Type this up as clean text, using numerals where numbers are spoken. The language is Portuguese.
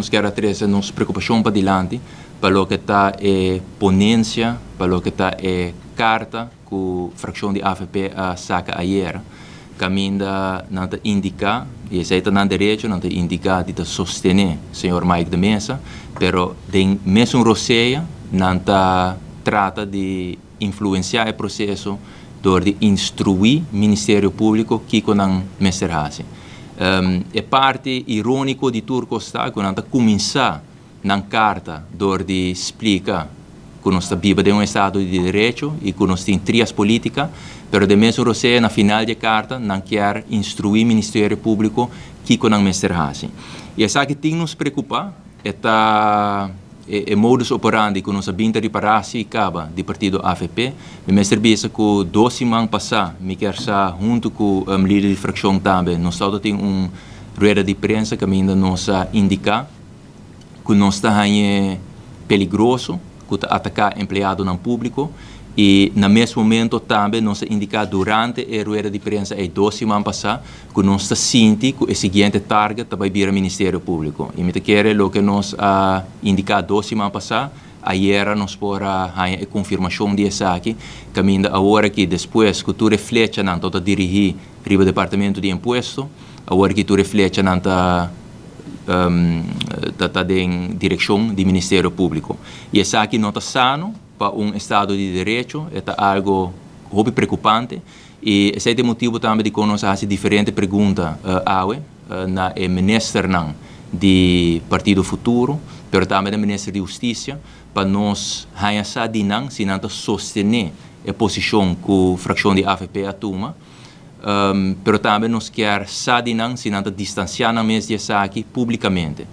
Nós queremos trazer nossa preocupação para diante, para o que está ponência, para o que está carta que a fração de AFP saca ayer, caminha não indicar, e esse está na direito, não indicar de sostener o senhor Mike de Mesa, pero tem mesmo roceia, não trata de influenciar o processo, de instruir o Ministério Público que não mesterase. É parte irônico de Turco está que nós começar na carta de explicar que nós vivemos de Estado de Direito e que nós temos trias políticas, mas de mesmo você na final da carta não quer instruir o Ministério Público que não mesterase. E essa que tem nos preocupa é o modus operandi que nós vimos reparar-se acaba do partido AFP. Me serviço que 2 semanas passadas, me quer estar junto com o líder de fração também. Nós temos rueda de prensa que ainda nos indica que nós estamos perigoso, que atacar empregado no público. E no mesmo momento também nos indica durante a rueda de prensa 2 semanas passadas que nós sentimos que o seguinte target vai vir ao Ministério Público. E me quer o que nos indica 2 semanas passadas, ayer nós por a confirmação dessa aqui, que ainda agora que depois que tu reflete na toda dirigir o Departamento de Imposto, agora que tu reflete na em direção do Ministério Público. E essa aqui não está sano para Estado de Direito, é algo muito preocupante e esse é o motivo também de que nós fazemos diferentes perguntas na ministro do Partido Futuro, mas também na ministra de Justiça, para nós saber se não sostener a posição que a fração de AFP toma, mas também nós queremos saber se não distanciar na mesa dessa aqui publicamente.